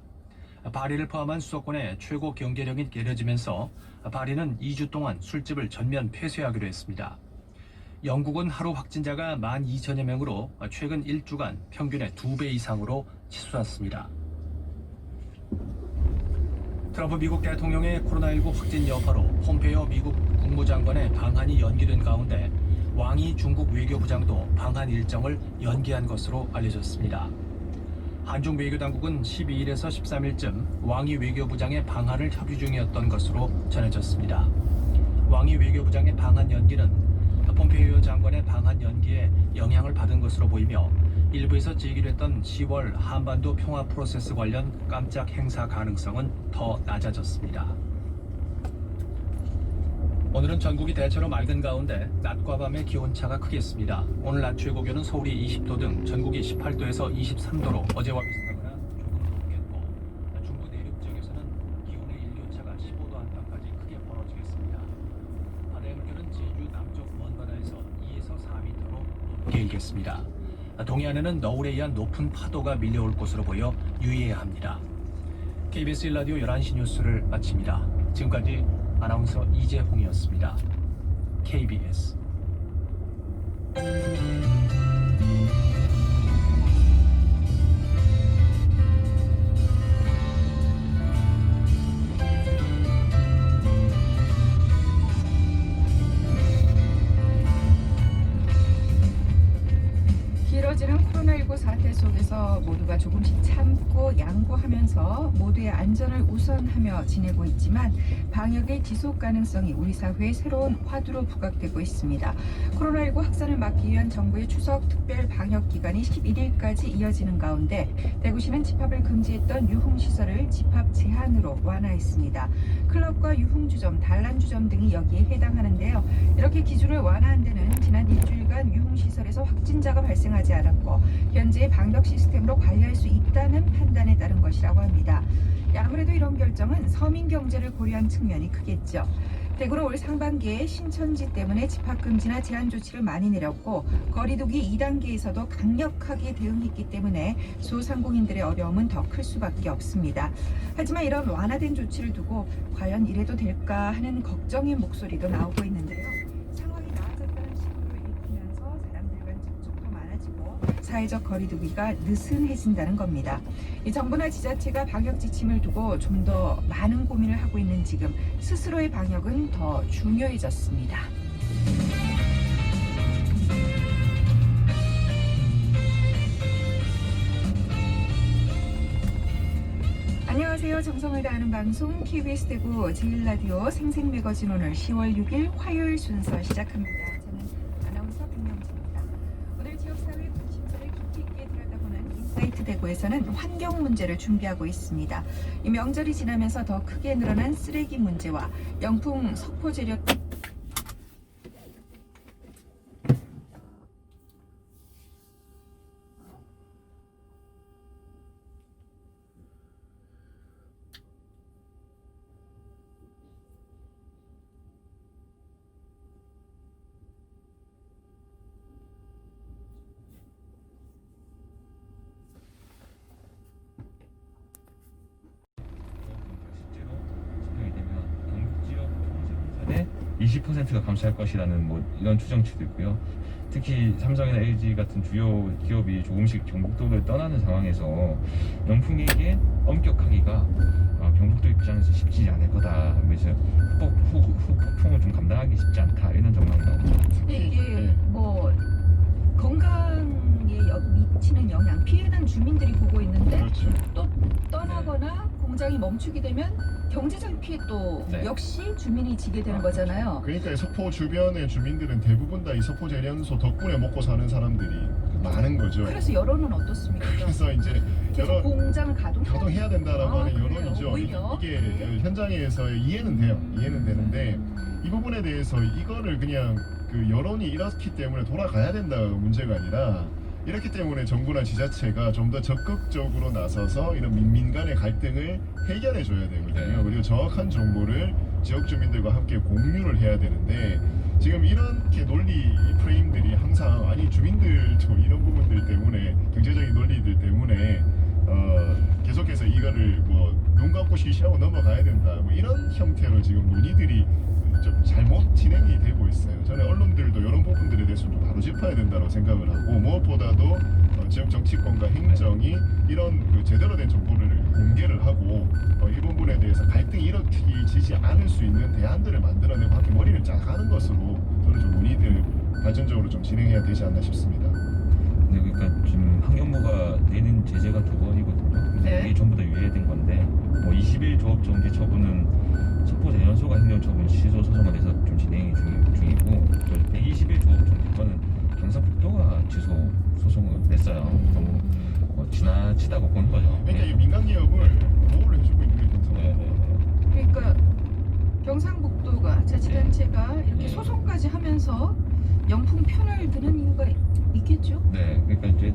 파리를 포함한 수도권에 최고 경계령이 내려지면서 파리는 2주 동안 술집을 전면 폐쇄하기로 했습니다. 영국은 하루 확진자가 12,000여 명으로 최근 1주간 평균의 2배 이상으로 치솟았습니다. 트럼프 미국 대통령의 코로나19 확진 여파로 폼페이오 미국 국무장관의 방한이 연기된 가운데 왕이 중국 외교부장도 방한 일정을 연기한 것으로 알려졌습니다. 한중 외교당국은 12일에서 13일쯤 왕이 외교부장의 방한을 협의 중이었던 것으로 전해졌습니다. 왕이 외교부장의 방한 연기는 폼페이오 장관의 방한 연기에 영향을 받은 것으로 보이며 일부에서 제기를 했던 10월 한반도 평화 프로세스 관련 깜짝 행사 가능성은 더 낮아졌습니다. 오늘은 전국이 대체로 맑은 가운데 낮과 밤의 기온차가 크겠습니다. 오늘 낮 최고 기온은 서울이 20도 등 전국이 18도에서 23도로 어제와 비슷하거나 조금 높겠고 중부 내륙 지역에서는 기온의 일교차가 15도 안팎까지 크게 벌어지겠습니다. 바다의 물결은 제주 남쪽 먼 바다에서 2에서 4m로 높게 일겠습니다. 동해안에는 너울에 의한 높은 파도가 밀려올 것으로 보여 유의해야 합니다. KBS 1라디오 11시 뉴스를 마칩니다. 지금까지 아나운서 이재홍이었습니다. KBS 길어지는 코로나19 사태 속에서 모두가 조금씩 참고 양보하면서 모두의 안전을 우선하며 지내고 있지만 방역의 지속 가능성이 우리 사회의 새로운 화두로 부각되고 있습니다. 코로나19 확산을 막기 위한 정부의 추석 특별 방역 기간이 11일까지 이어지는 가운데 대구시는 집합을 금지했던 유흥시설을 집합 제한으로 완화했습니다. 클럽과 유흥주점, 단란주점 등이 여기에 해당하는데요. 이렇게 기준을 완화한 데는 지난 일주일간 유흥시설에서 확진자가 발생하지 않았고 현재의 방역 시스템으로 관리할 수 있다는 판단에 따른 것이라고 합니다. 아무래도 이런 결정은 서민 경제를 고려한 측면이 크겠죠. 대구로 올 상반기에 신천지 때문에 집합금지나 제한 조치를 많이 내렸고 거리두기 2단계에서도 강력하게 대응했기 때문에 소상공인들의 어려움은 더 클 수밖에 없습니다. 하지만 이런 완화된 조치를 두고 과연 이래도 될까 하는 걱정의 목소리도 나오고 있는데요. 상황이 나아졌다는 식으로 읽히면서 사람들 간 접촉도 많아지고 사회적 거리두기가 느슨해진다는 겁니다. 이 정부나 지자체가 방역 지침을 두고 좀 더 많은 고민을 하고 있는 지금 스스로의 방역은 더 중요해졌습니다. 안녕하세요. 정성을 다하는 방송 KBS 대구 제1라디오 생생매거진 오늘 10월 6일 화요일 순서 시작합니다. 저는 아나운서 김명수입니다. 오늘 지역사회 중심부를 깊이 있게 들여다보는 인사이트 대구에서는 환경 문제를 준비하고 있습니다. 이 명절이 지나면서 더 크게 늘어난 쓰레기 문제와 영풍 석포재료 실제로 집행이 되면 경북 지역 총생산의 20%가 감소할 것이라는 이런 추정치도 있고요. 특히 삼성이나 LG 같은 주요 기업이 조금씩 경북도를 떠나는 상황에서 영풍에게 엄격하기가 경북도 입장에서 쉽지 않을 거다. 그래서 후폭풍을 좀 감당하기 쉽지 않다. 이런 전망이 나옵니다. 이게 건강에 미치는 영향, 피해는 주민들이 보고 있는데 그렇죠. 또 떠나거나 공장이 멈추게 되면 경제적 피해 또 네. 역시 주민이 지게 되는 거잖아요. 그러니까 이 석포 주변의 주민들은 대부분 다 이 석포 재련소 덕분에 먹고 사는 사람들이 많은 거죠. 그래서 여론은 어떻습니까? 그래서 이제 계속 여러 공장을 가동해야 된다라고 하는 그래요? 여론이죠. 오히려? 이게 현장에서의 이해는 돼요. 이해는 되는데 이 부분에 대해서 이거를 그냥 그 여론이 이렇기 때문에 돌아가야 된다가 문제가 아니라 이렇기 때문에 정부나 지자체가 좀 더 적극적으로 나서서 이런 민민 간의 갈등을 해결해 줘야 되거든요. 네. 그리고 정확한 정보를 지역 주민들과 함께 공유를 해야 되는데 지금 이렇게 논리 프레임들이 항상 아니 주민들도 이런 부분들 때문에 경제적인 논리들 때문에 계속해서 이거를 뭐 눈 감고 쉬쉬하고 넘어가야 된다 뭐 이런 형태로 지금 논의들이 좀 잘못 진행이 되고 있어요. 저는 언론들도 이런 부분들에 대해서 좀 바로 짚어야 된다고 생각을 하고 무엇보다도 지역 정치권과 행정이 이런 그 제대로 된 정보를 공개를 하고 이 부분에 대해서 갈등이 일으키지 않을 수 있는 대안들을 만들어내고 함께 머리를 쫙 하는 것으로 저는 좀 논의들 발전적으로 좀 진행해야 되지 않나 싶습니다. 네, 그러니까 지금 환경부가 내린 제재가 2번이거든요. 네. 이게 전부 다 유예된 건데 뭐 20일 조업 정지 처분은 석포 대연소가 행정처분 취소 소송을 해서 좀 진행이 중이고 또 120일 조업 정지권은 경상북도가 취소 소송을 냈어요. 너무 지나치다고 보는 거죠. 그러니까 이 민간 기업을 보호를 해주고 있는 게 네, 경상북도가. 그러니까 경상북도가 자치단체가 이렇게 네. 소송까지 하면서 영풍 편을 드는 이유가 있겠죠? 네, 그러니까 이제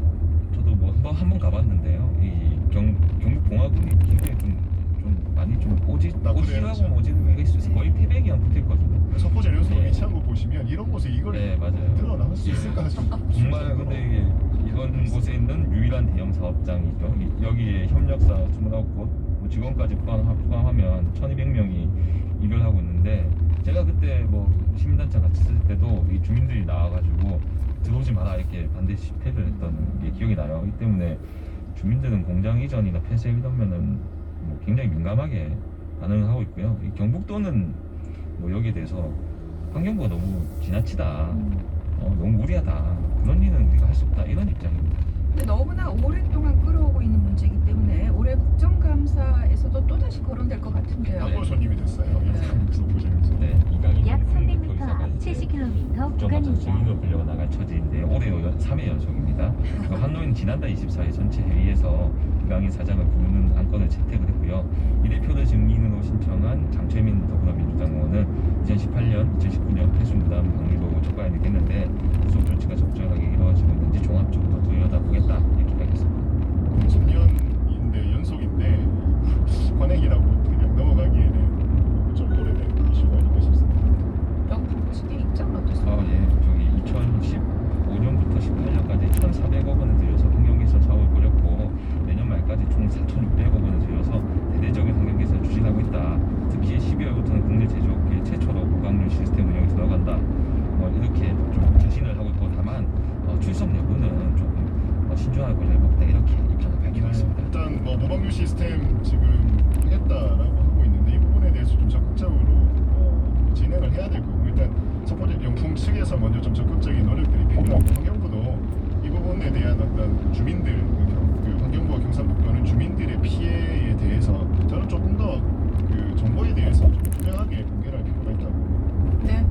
저도 뭐 한번 가봤는데요. 이 경북 봉화군이 굉장히 좀 많이 좀 오지라고 오지는 게 있어서 거의 태백이 안 붙어있거든요. 석포 재련소가 네. 위치한 거 보시면 이런 곳에 이걸 네, 맞아요. 드러나올 수 예. 있을까 좀 정말 근데 이게 이런 곳에 있는 유일한 대형 사업장이죠. 여기에 협력사 29곳, 뭐 직원까지 포함하면 1,200명이 일을 하고 있는데 제가 그때 뭐 시민단체 같이 있을 때도 이 주민들이 나와가지고 들어오지 마라 이렇게 반대 집회를 했던 게 기억이 나요. 이 때문에 주민들은 공장 이전이나 폐쇄 이러면은 뭐 굉장히 민감하게 반응을 하고 있고요. 이 경북도는 뭐 여기에 대해서 환경부가 너무 지나치다, 너무 무리하다, 그런 일은 우리가 할 수 없다 이런 입장입니다. 근데 너무나 오랫동안 끌어오고 있는 문제이기 때문에 올해 국정감사에서도 또다시 거론될 것 같은데요. 단골 손님이 됐어요. 네. 석포 재련소. 네, 이강인 약 대표 300m 이사가 앞 이제 70km 국정감사 구간입니다. 증인으로 불려 나갈 처지인데 올해 3회 연속입니다. 그 한노인 지난달 24일 전체 회의에서 이강인 사장을 부르는 안건을 채택을 했고요. 이 대표를 증인으로 신청한 장철민 더불어민주당 의원은 2018년, 2019년 폐수 무단 방류로 촉구하게 됐는데 구속 조치가 적절하게 이루어지고 있는지 종합적으로 들여다보겠다 이렇게 밝혔습니다. 10년인데 연속인데 관행이라고 그냥 넘어가기에는 좀 오래된 이슈가 아닐까 싶습니다. 영풍 측의 입장은 어떠세요? 예, 저기 2015년부터 18년까지 1,400억 원을 들여서 환경개선 사업을 벌였고 내년 말까지 총 4,600억 원을 들여서 대대적인 환경개선을 추진하고 있다. 특히 12월부터는 국내 제조업계 최초로 무강물 시스템 운영이 들어간다. 이렇게 좀 자신을 하고 있고 다만 출석 여부는 조금 신중하게 고려해보겠다 이렇게 입장을 밝히고 있습니다. 일단 뭐 모방류 시스템 지금 했다라고 하고 있는데 이 부분에 대해서 좀 적극적으로 진행을 해야 될 거고 일단 석포 영풍 측에서 먼저 좀 적극적인 노력들이 필요하고 환경부도 이 부분에 대한 어떤 주민들 그 환경부와 경상북도는 주민들의 피해에 대해서 저는 조금 더 그 정보에 대해서 좀 투명하게 공개를 할 필요가 있다고 봅니다. 네.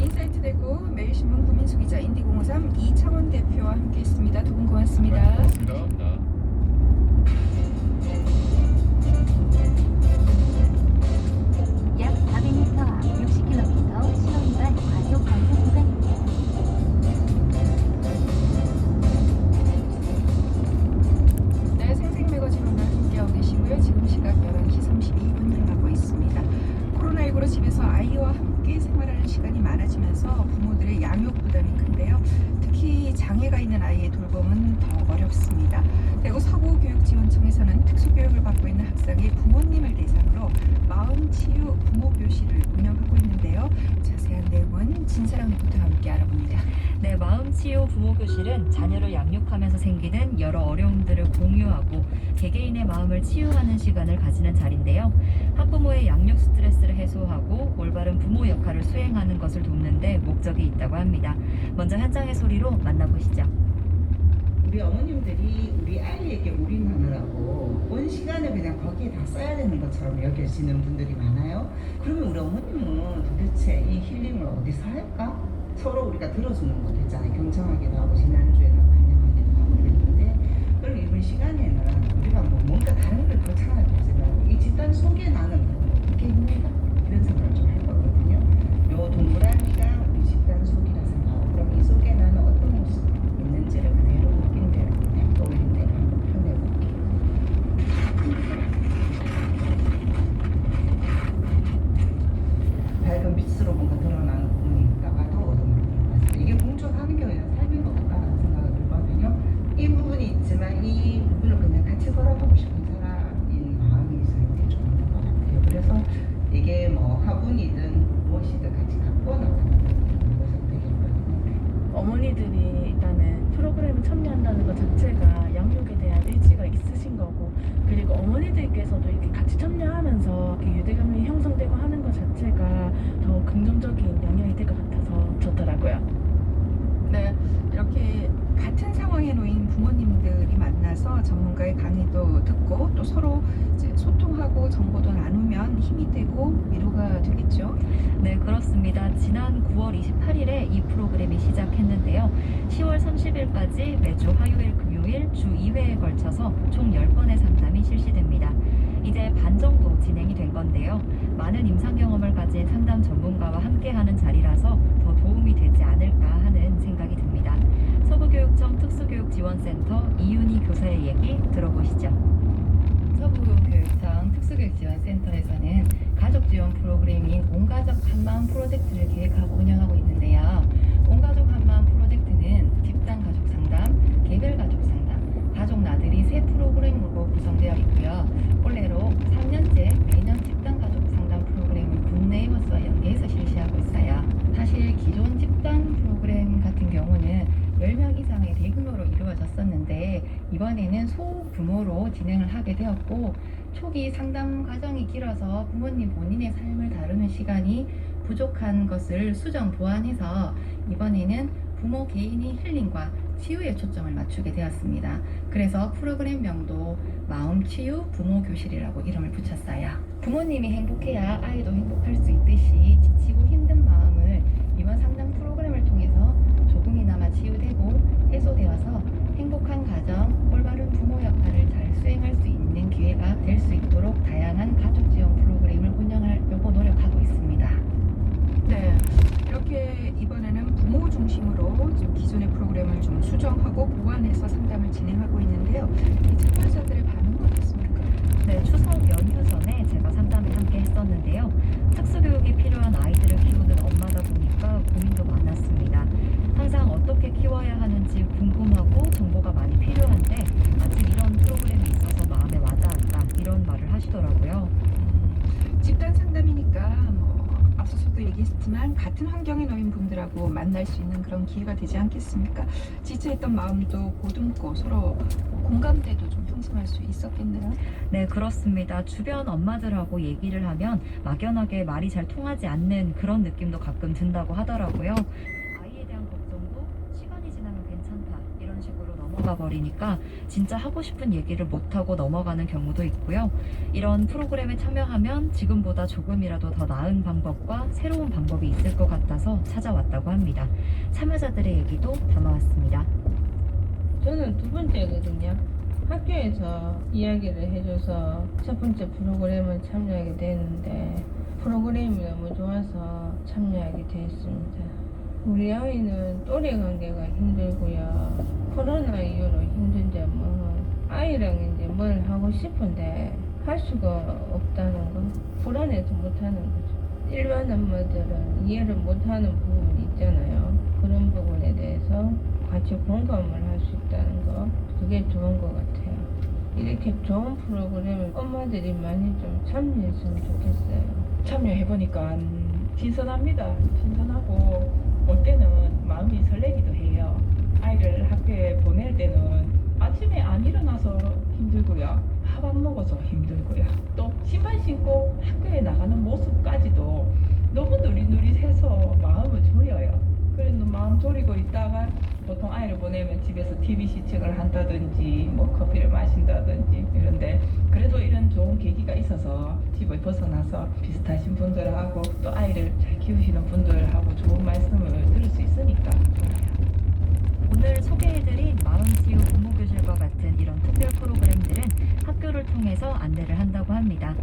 인사이트 대구 매일신문 구민수 기자 인디공호삼 이창원 대표와 함께했습니다. 두 분 고맙습니다. 네, 고맙습니다. 감사합니다. 약 400m 앞 60km 신호위반 과속 단속 구간입니다. 네, 생생매거진 오늘 함께하고 계시고요. 지금 시각 11시 32분 향하고 있습니다. 코로나19로 집에서 아이와 함께 생활하는 시간이 많아지면서 부모들의 양육 부담이 큰데요. 특히 장애가 있는 아이의 돌봄은 더 어렵습니다. 대구 서구교육지원청에서는 특수교육을 받고 있는 학생의 부모님을 대상으로 마음치유 부모교실을 운영하고 있는데요. 자세한 내용은 진사랑 리포터와 함께 알아봅니다. 네, 마음치유 부모교실은 자녀를 양육하면서 생기는 여러 어려움들을 공유하고 개개인의 마음을 치유하는 시간을 가지는 자리인데요. 학부모의 양육 스트레스를 해소하고 올바른 부모 역할을 수행하는 것을 돕는 데 목적이 있다고 합니다. 먼저 현장의 소리로 만나보시죠. 우리 어머님들이 우리 아이에게 올인하느라고 온 시간을 그냥 거기에 다 써야 되는 것처럼 여겨지는 분들이 많아요. 그러면 우리 어머님은 도대체 이 힐링을 어디서 할까? 서로 우리가 들어주는 거 있잖아요. 경청하기도 하고 지난주에는 반영하기도 하고 그랬는데 그럼 이번 시간에는 우리가 뭔가 다른 걸 더 찾아야 되잖아요. 이 집단 속에 나는 어떻게 있는가? 이런 생각을 좀 할 거거든요. 요 동그라미가 우리 집단 속이라 생각하고 그럼 이 속에 나는 어떤 모습 있는지를 그대로 느낀 대로 그냥 떠올린 대로 한번 표현해볼게요. 밝은 빛으로 뭔가 드러나는 부분이 있다가 밥분이든 무엇이든 같이 갖고 나가는 것이 되겠거든요. 어머니들이 일단은 프로그램에 참여한다는 것 자체가 양육에 대한 의지가 있으신 거고, 그리고 어머니들께서도 이렇게 같이 참여하면서 이렇게 유대감이 형성되고 하는 것 자체가 더 긍정적인 영향이 될 것 같아서 좋더라고요. 네, 이렇게 같은 상황에 놓인 부모님들이 만나서 전문가의 강의도 듣고 또 서로 이제 소통하고 정보도 나누면 힘이 되고 위로가 되겠죠. 네, 그렇습니다. 지난 9월 28일에 이 프로그램이 시작했는데요. 10월 30일까지 매주 화요일, 금요일 주 2회에 걸쳐서 총 10번의 상담이 실시됩니다. 이제 반 정도 진행이 된 건데요. 많은 임상 경험을 가진 상담 전문가와 함께하는 자리라서 더 도움이 되지 않을까 하는 생각이 듭니다. 서부교육청 특수교육지원센터 이윤희 교사의 얘기 들어보시죠. 서부교육청 특수교육지원센터에서는 가족지원 프로그램인 온가족 한마음 프로젝트를 계획하고 운영하고 있는데요. 온가족 한마음 프로젝트는 집단 가족 상담, 개별 가족 상담, 가족 나들이 세 프로그램으로 구성되어 있고요. 올해로 3년째 매년 집단 가족 상담 프로그램을 굿네이버스와 연계해서 실시하고 있어요. 사실 기존 집단 프로그램 같은 경우는 10명 이상의 대규모로 이루어졌었는데 이번에는 소규모로 진행을 하게 되었고, 초기 상담 과정이 길어서 부모님 본인의 삶을 다루는 시간이 부족한 것을 수정 보완해서 이번에는 부모 개인의 힐링과 치유에 초점을 맞추게 되었습니다. 그래서 프로그램명도 마음치유 부모교실이라고 이름을 붙였어요. 부모님이 행복해야 아이도 행복할 수 있듯이 지치고 힘든 마음을 이번 상담 프로그램을 통해서 조금이나마 치유되고 해소되어서 행복한 가정, 올바른 부모 역할을 잘 수행할 수 있는 기회가 될 수 있도록 다양한 가족 지원 프로그램을 운영하려고 노력하고 있습니다. 네, 이렇게 이번에는 부모 중심으로 좀 기존의 프로그램을 좀 수정하고 보완해서 상담을 진행하고 있는데요. 이 참여자들의 반응은 어떻습니까? 네, 추석 연휴 전에 제가 상담을 함께 했었는데요. 특수교육이 필요한 아이들을 키우는 엄마다 보니까 고민도 많았습니다. 항상 어떻게 키워야 하는지 궁금하고 정보가 많이 필요한데 아직 이런 프로그램이 있어서 마음에 와닿았다, 이런 말을 하시더라고요. 집단 상담이니까 앞서서도 얘기했지만 같은 환경에 놓인 분들하고 만날 수 있는 그런 기회가 되지 않겠습니까? 지쳐있던 마음도 보듬고 서로 공감대도 좀 형성할 수 있었겠네요. 네, 그렇습니다. 주변 엄마들하고 얘기를 하면 막연하게 말이 잘 통하지 않는 그런 느낌도 가끔 든다고 하더라고요. 아이에 대한 걱정도 시간이 지나면 괜찮다, 이런 식으로 넘어가 버리니까 진짜 하고 싶은 얘기를 못하고 넘어가는 경우도 있고요. 이런 프로그램에 참여하면 지금보다 조금이라도 더 나은 방법과 새로운 방법이 있을 것 같아서 찾아왔다고 합니다. 참여자들의 얘기도 담아왔습니다. 저는 두 번째거든요. 학교에서 이야기를 해줘서 첫 번째 프로그램을 참여하게 됐는데 프로그램이 너무 좋아서 참여하게 됐습니다. 우리 아이는 또래 관계가 힘들고요. 코로나 이후로 힘든 점은 아이랑 이제 뭘 하고 싶은데 할 수가 없다는 거, 불안해서 못하는 거죠. 일반 엄마들은 이해를 못하는 부분이 있잖아요. 그런 부분에 대해서 같이 공감을 할 수 있다는 거, 그게 좋은 것 같아요. 이렇게 좋은 프로그램을 엄마들이 많이 좀 참여했으면 좋겠어요. 참여해보니까 신선합니다. 신선하고 올 때는 마음이 설레기도 해요. 아이를 학교에 보낼 때는 아침에 안 일어나서 힘들고요. 밥 안 먹어서 힘들고요. 또 신발 신고 학교에 나가는 모습까지도 너무 누릿누릿해서 마음을 졸여요. 그래서 마음 졸이고 있다가 보통 아이를 보내면 집에서 TV 시청을 한다든지 뭐 커피를 마신다든지 이런데, 그래도 이런 좋은 계기가 있어서 집을 벗어나서 비슷하신 분들하고 또 아이를 잘 키우시는 분들하고 좋은 말씀을 들을 수 있으니까 좋아요. 오늘 소개해드린 마음치유 부모교실과 같은 이런 특별 프로그램들은 학교를 통해서 안내를 한다고 합니다.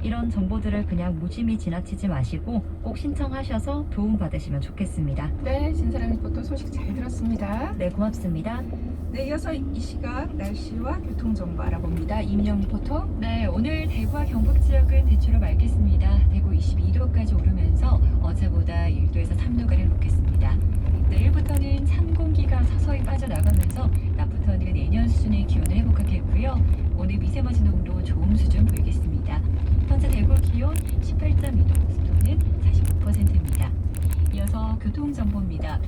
이런 정보들을 그냥 무심히 지나치지 마시고 꼭 신청하셔서 도움받으시면 좋겠습니다. 네, 진사람 리포터 소식 잘 들었습니다. 네, 고맙습니다. 네, 이어서 이 시각 날씨와 교통정보 알아봅니다. 이민영 리포터. 네, 오늘 대구와 경북 지역은 대체로 맑겠습니다. 대구 22도까지 오르면서 어제보다 1도에서 3도가량 높겠습니다. 내일부터는 찬 공기가 서서히 빠져나가면서 낮부터는 내년 수준의 기온을 회복하겠고요. 오늘 미세먼지 농도 좋음 수준 보이겠습니다. 현재 대구 기온 18.2도, 습도는 45%입니다. 이어서 교통정보입니다.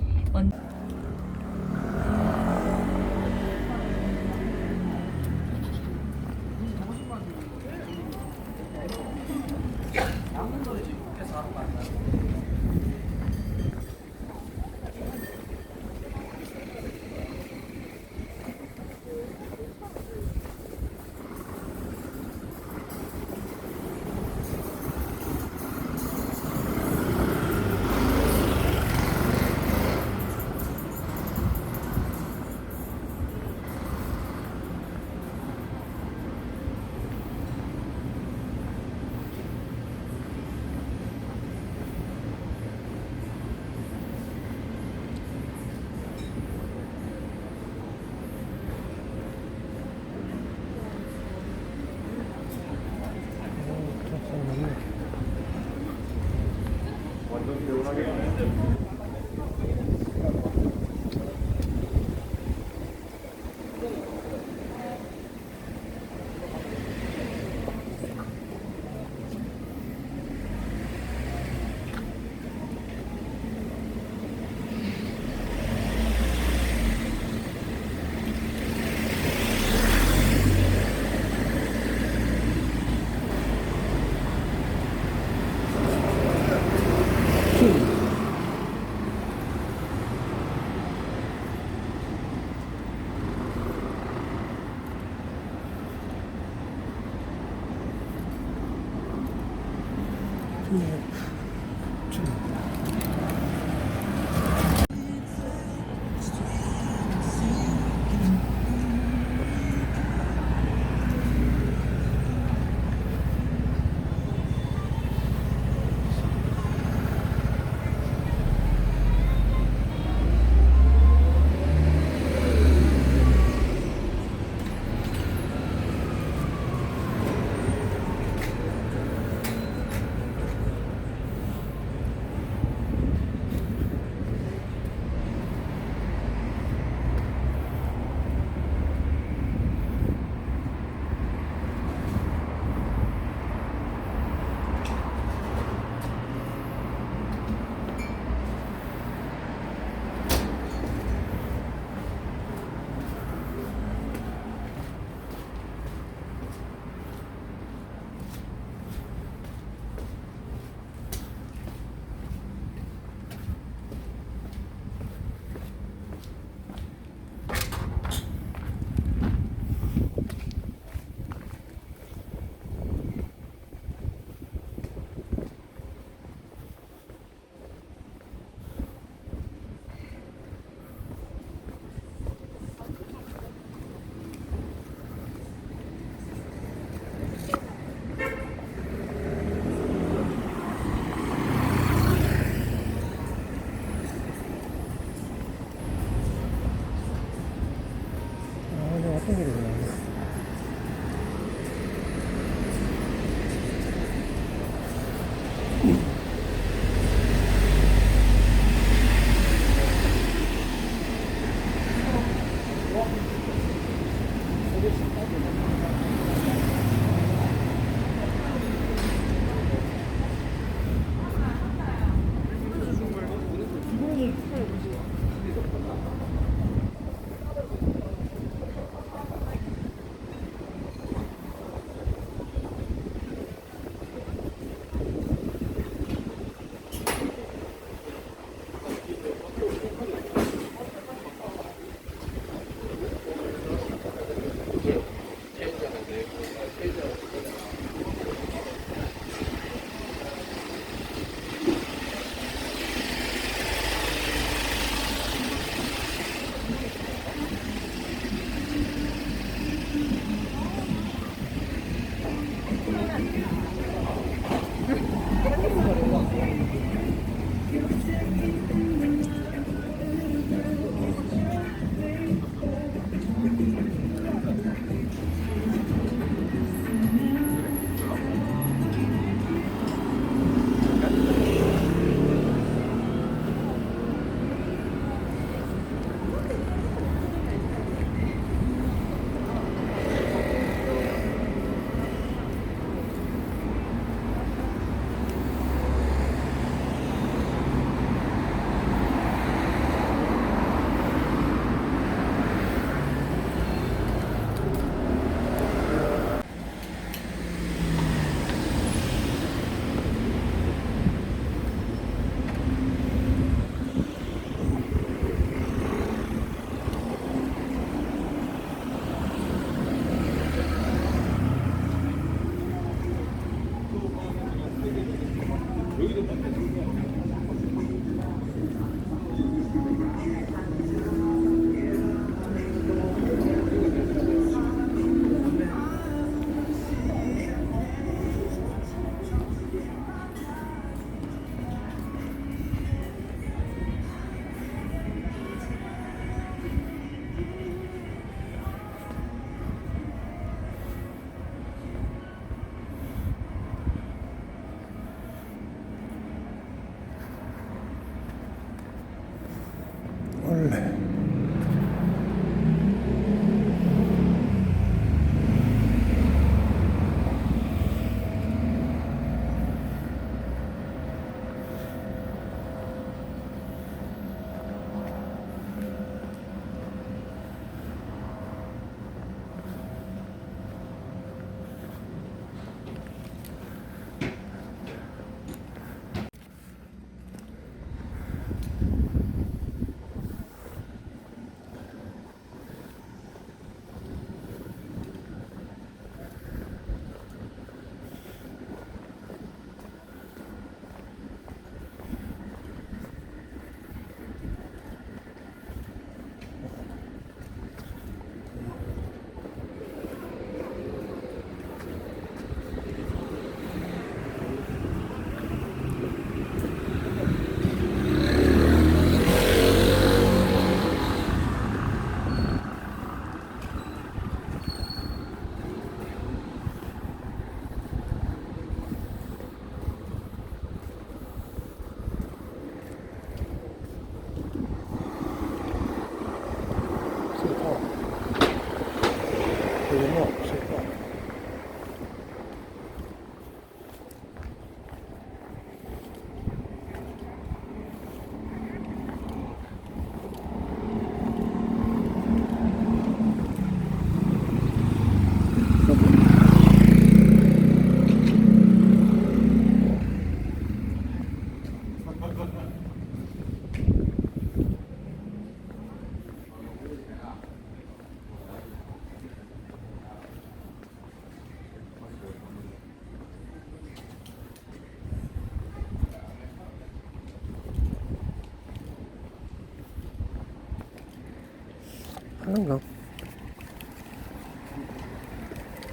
원래 그런가?